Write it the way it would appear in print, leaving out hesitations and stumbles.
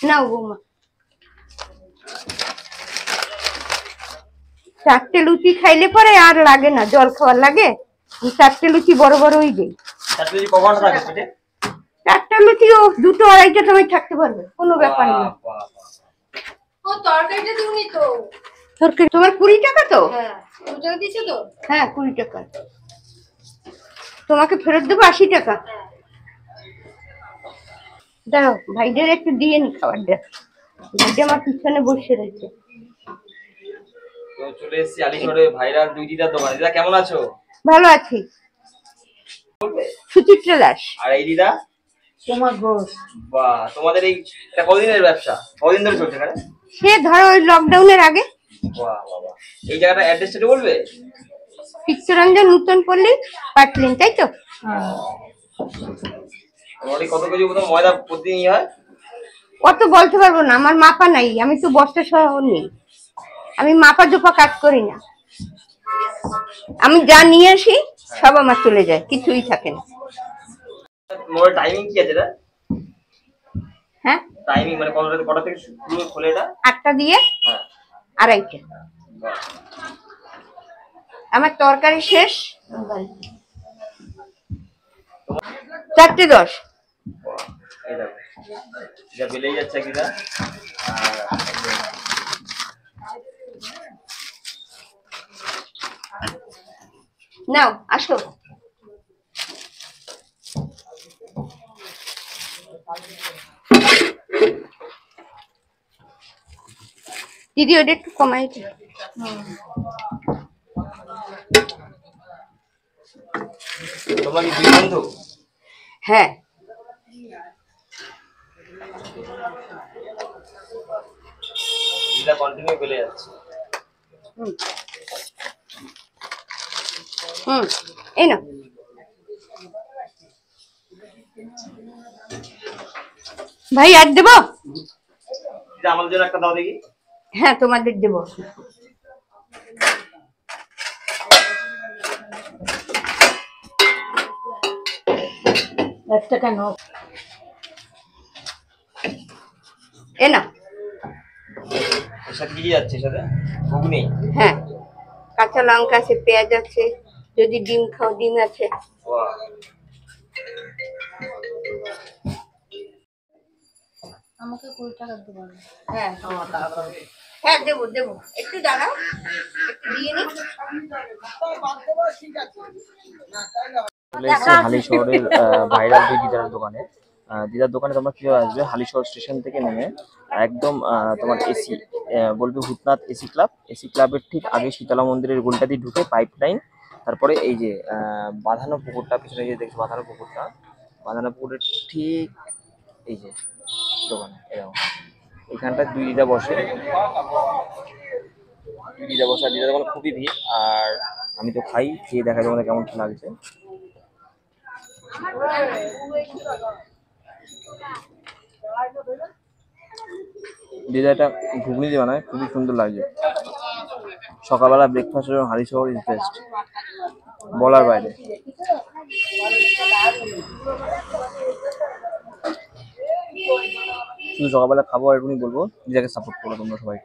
নাও বৌমা, 4টে লুচি খাইলে পরে আর লাগে না, জল খাওয়ার লাগে। 4টে লুচি বড় বড়ই দেই। 4টে লুচি কখন থাকে পেটে? 4টা লুচি ও 2টো 2:30টা সময় থাকতে পারবে, কোনো ব্যাপার না। ও তরকারিটা তুমি তো তরকারি তোমার 20 টাকা তো? হ্যাঁ 20 টাকা দিছো তো? হ্যাঁ 20 টাকা। তোমাকে ফেরত দেবো 80 টাকা। দাও ভাইদের একটু দিয়ে নি খাবারটা। ভাইটা আমার পিছনে বসে রয়েছে। তো চলে এসেছি আলিশহরে ভাইরাল দুই দিদার দোকানে। দিদা কেমন আছো? ভালো আছি। সুচিত্রা দাস। আর এই দিদা? তোমার ঘোষ। বাহ, তোমাদের এটা কতদিনের ব্যবসা? কতদিন ধরে চলছে এখানে? সে ধরো ওই লকডাউনের আগে। বাহ বাবা, এই জায়গাটা অ্যাড্রেসটা একটু বলবে? চিত্তরঞ্জন নূতন পল্লী পাটলিন, তাই তো? তোমার কত কেজি মতো ময়দা প্রতিদিন হয়? অত বলতে পারবো না, আমার মাপা নাই। আমি তো বস্তা সহ নেই, আমি মাপা জোপা কাজ করি না। আমি যা নিয়ে আসি সব আমার চলে যায়, কিছুই থাকে না। তোমার টাইমিং কি আছে এটা? হ্যাঁ টাইমিং মানে কটা থেকে শুরু খোলে এটা? 8টা দিয়ে হ্যাঁ 2:30টা। আমার তরকারি শেষ 4:10। এই দেখো এটা বেলেই যাচ্ছে কিনা। নাও আসো। দিদি ওটা একটু কমাই দিও। তোমরা কি দুই বন্ধু? হ্যাঁ দিদা কন্টিনিউ বেলে যাচ্ছে। এই না ভাই, আর দেবো? দিদা আমাদের জন্য একটা দাও দেখি। হ্যাঁ তোমাদের দেবো। একটা কেন? এ না। এর সাথে কি যাচ্ছে? এর সাথে ঘুগনি? হ্যাঁ কাঁচা লঙ্কা আছে, পেঁয়াজ আছে, যদি ডিম খাও ডিম আছে। বাহ, আমাকে 20 টাকা দিবেন? হ্যাঁ হ্যাঁ দেবো দেবো, একটু দাঁড়াও, একটু দিয়ে নি। চলে এসেছে হালিশহরের ভাইরাল দুই দিদার দোকানে। দিদার দোকানে তোমরা কিভাবে আসবে? হালিশহর স্টেশন থেকে নেমে একদম তোমার এসি বলবে ভূতনাথ এসি ক্লাবের ঠিক আগে শীতলা মন্দিরের গোলটা দিয়ে ঢুকে পাইপ লাইন, তারপরে এই যে বাঁধানো পুকুরটা পিছনে যে দেখছো, বাঁধানো পুকুরের ঠিক এই যে দোকান, এরকম এখানটা দুই দিদা বসে। আর দিদার দোকানে খুবই ভিড়। আর আমি তো খাই, খেয়ে দেখা তোমাদের কেমন লাগছে। দিদা এটা ঘুগনি দিয়ে বানায়, খুবই সুন্দর লাগছে। সকালবেলা ব্রেকফাস্টের জন্য হালিশহর ইজ বেস্ট, বলার বাইরে। শুধু সকালবেলা খাবো আর এটুকুনি বলবো, দিদাকে সাপোর্ট করো তোমরা সবাই।